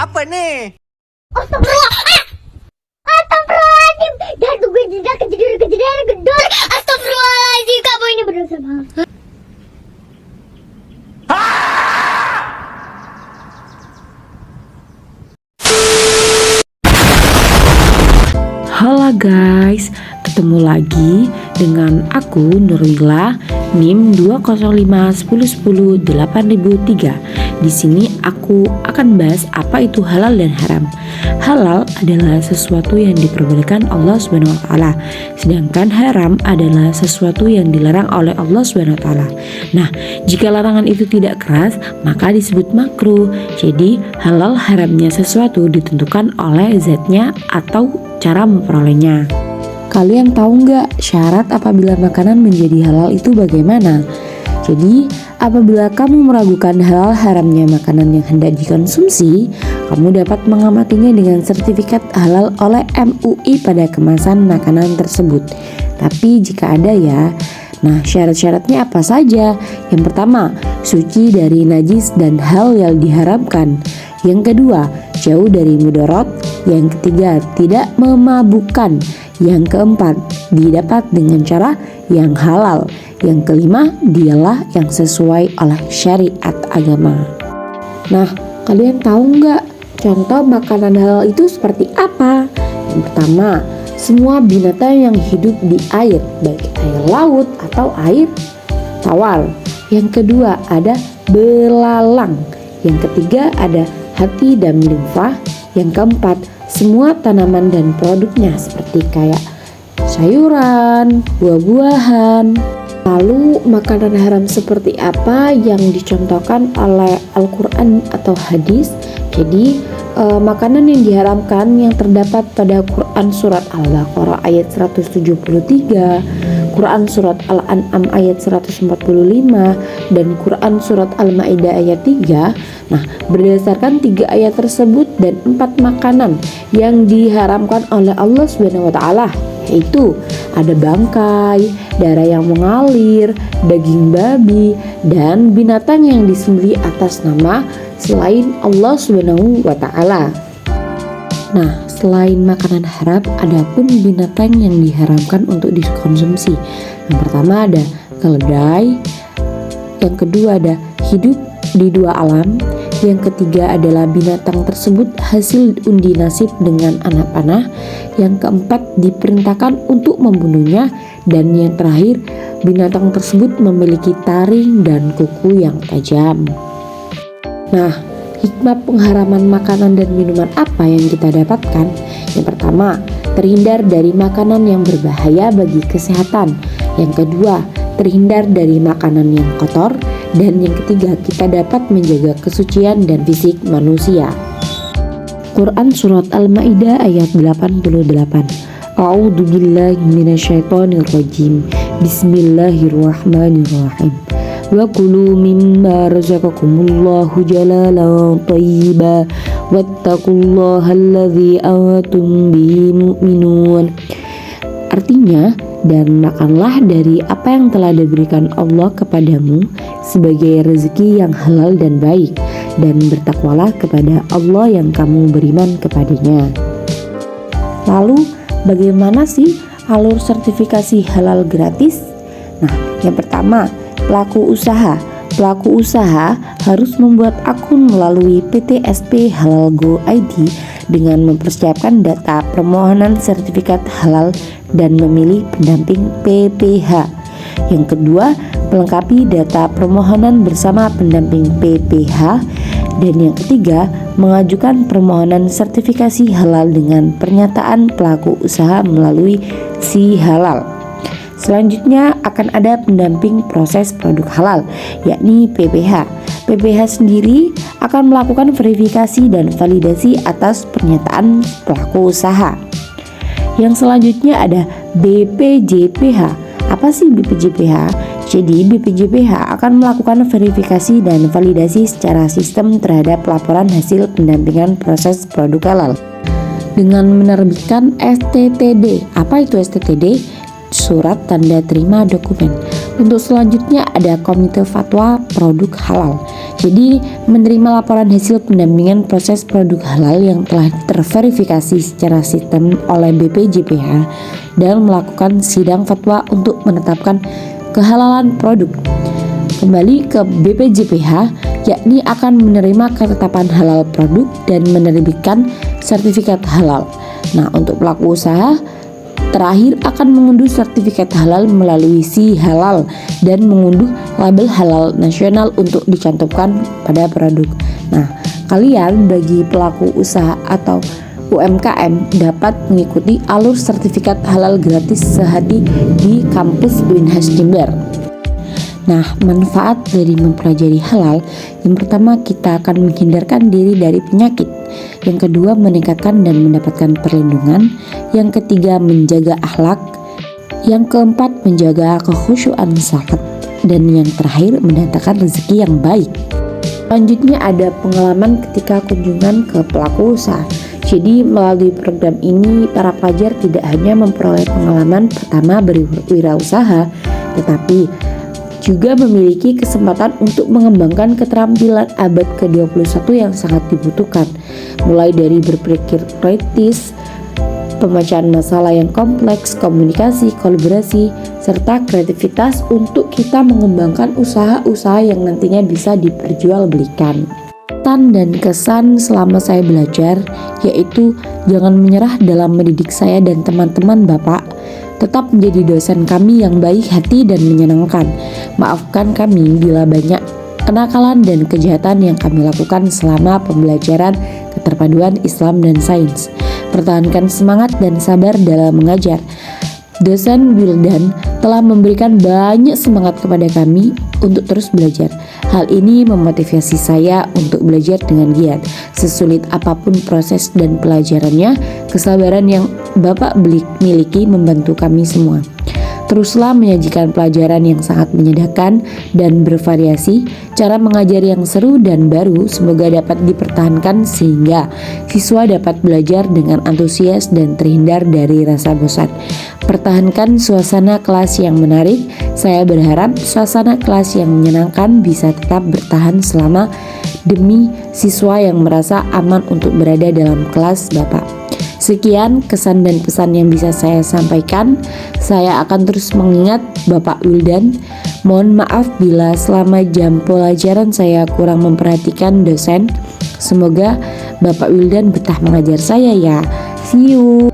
Apa nih? Astagfirullah. Astagfirullahaladzim. Dan gue tidak kejadian gedor. Astagfirullahaladzim. Kamu ini berdosa banget. Halo guys, ketemu lagi dengan aku Nurwila NIM 2051108.003. Di sini aku akan bahas apa itu halal dan haram. Halal adalah sesuatu yang diperbolehkan Allah Subhanahu wa taala, sedangkan haram adalah sesuatu yang dilarang oleh Allah Subhanahu wa taala. Nah, jika larangan itu tidak keras, maka disebut makruh. Jadi, halal haramnya sesuatu ditentukan oleh zatnya atau cara memperolehnya. Kalian tahu nggak syarat apabila makanan menjadi halal itu bagaimana? Jadi, apabila kamu meragukan halal haramnya makanan yang hendak dikonsumsi, kamu dapat mengamatinya dengan sertifikat halal oleh MUI pada kemasan makanan tersebut. Tapi jika ada ya, nah syarat-syaratnya apa saja? Yang pertama, suci dari najis dan hal yang diharamkan. Yang kedua, jauh dari mudarat. Yang ketiga, tidak memabukkan. Yang keempat, didapat dengan cara yang halal. Yang kelima, dialah yang sesuai oleh syariat agama. Nah, kalian tahu nggak contoh makanan halal itu seperti apa? Yang pertama, semua binatang yang hidup di air, baik air laut atau air tawar. Yang kedua, ada belalang. Yang ketiga, ada hati dan limfa. Yang keempat, semua tanaman dan produknya seperti kayak sayuran, buah-buahan. Lalu makanan haram seperti apa yang dicontohkan oleh Al-Quran atau hadis? Jadi makanan yang diharamkan yang terdapat pada Quran surat Al-Baqarah ayat 173, Quran surat Al-An'am ayat 145, dan Quran surat Al-Maidah ayat 3. Nah, berdasarkan 3 ayat tersebut dan 4 makanan yang diharamkan oleh Allah Subhanahu wa taala, yaitu ada bangkai, darah yang mengalir, daging babi, dan binatang yang disembelih atas nama selain Allah Subhanahu wa taala. Nah, selain makanan haram, ada pun binatang yang diharamkan untuk dikonsumsi. Yang pertama ada keledai, yang kedua ada hidup di 2 alam, yang ketiga adalah binatang tersebut hasil undi nasib dengan anak panah, yang keempat diperintahkan untuk membunuhnya, dan yang terakhir binatang tersebut memiliki taring dan kuku yang tajam. Nah, hikmah pengharaman makanan dan minuman apa yang kita dapatkan? Yang pertama, terhindar dari makanan yang berbahaya bagi kesehatan. Yang kedua, terhindar dari makanan yang kotor. Dan yang ketiga, kita dapat menjaga kesucian dan fisik manusia. Quran surat Al-Maidah ayat 88. A'udzu billahi minasyaitonir rajim. Bismillahirrahmanirrahim. Wa kulu mimma razaqakumullahu jalalan thayyiban wattaqullaha alladzi antum bihi mu'minun. Artinya, dan makanlah dari apa yang telah diberikan Allah kepadamu sebagai rezeki yang halal dan baik, dan bertakwalah kepada Allah yang kamu beriman kepadanya. Lalu, bagaimana sih alur sertifikasi halal gratis? Nah, yang pertama, pelaku usaha. Pelaku usaha harus membuat akun melalui PT SP Halal Go ID dengan mempersiapkan data permohonan sertifikat halal dan memilih pendamping PPH. Yang kedua, melengkapi data permohonan bersama pendamping PPH. Dan yang ketiga, mengajukan permohonan sertifikasi halal dengan pernyataan pelaku usaha melalui Si Halal. Selanjutnya akan ada pendamping proses produk halal, yakni PPH. PPH sendiri akan melakukan verifikasi dan validasi atas pernyataan pelaku usaha. Yang selanjutnya ada BPJPH. Apa sih BPJPH? Jadi BPJPH akan melakukan verifikasi dan validasi secara sistem terhadap laporan hasil pendampingan proses produk halal dengan menerbitkan STTD. Apa itu STTD? Surat tanda terima dokumen. Untuk selanjutnya ada Komite Fatwa Produk Halal. Jadi menerima laporan hasil pendampingan proses produk halal yang telah terverifikasi secara sistem oleh BPJPH dan melakukan sidang fatwa untuk menetapkan kehalalan produk. Kembali ke BPJPH, yakni akan menerima ketetapan halal produk dan menerbitkan sertifikat halal. Nah, untuk pelaku usaha terakhir akan mengunduh sertifikat halal melalui Si Halal dan mengunduh label halal nasional untuk dicantumkan pada produk. Nah, kalian bagi pelaku usaha atau UMKM dapat mengikuti alur sertifikat halal gratis sehari di kampus Unhas Jember. Nah, manfaat dari mempelajari halal, yang pertama kita akan menghindarkan diri dari penyakit, yang kedua meningkatkan dan mendapatkan perlindungan, yang ketiga menjaga akhlak, yang keempat menjaga kekhusyuan salat, dan yang terakhir mendatangkan rezeki yang baik. Selanjutnya ada pengalaman ketika kunjungan ke pelaku usaha. Jadi melalui program ini para pelajar tidak hanya memperoleh pengalaman pertama berwirausaha, tetapi juga memiliki kesempatan untuk mengembangkan keterampilan abad ke-21 yang sangat dibutuhkan, mulai dari berpikir kritis, pemecahkan masalah yang kompleks, komunikasi, kolaborasi, serta kreativitas untuk kita mengembangkan usaha-usaha yang nantinya bisa diperjualbelikan. Pesan dan kesan selama saya belajar yaitu jangan menyerah dalam mendidik saya dan teman-teman Bapak. Tetap menjadi dosen kami yang baik hati dan menyenangkan. Maafkan kami bila banyak kenakalan dan kejahatan yang kami lakukan selama pembelajaran keterpaduan Islam dan sains. Pertahankan semangat dan sabar dalam mengajar. Dosen Wildan telah memberikan banyak semangat kepada kami untuk terus belajar. Hal ini memotivasi saya untuk belajar dengan giat. Sesulit apapun proses dan pelajarannya, kesabaran yang Bapak miliki membantu kami semua. Teruslah menyajikan pelajaran yang sangat menyenangkan dan bervariasi, cara mengajar yang seru dan baru semoga dapat dipertahankan sehingga siswa dapat belajar dengan antusias dan terhindar dari rasa bosan. Pertahankan suasana kelas yang menarik. Saya berharap suasana kelas yang menyenangkan bisa tetap bertahan selama demi siswa yang merasa aman untuk berada dalam kelas Bapak. Sekian kesan dan pesan yang bisa saya sampaikan. Saya akan terus mengingat Bapak Wildan. Mohon maaf bila selama jam pelajaran saya kurang memperhatikan dosen. Semoga Bapak Wildan betah mengajar saya ya. See you.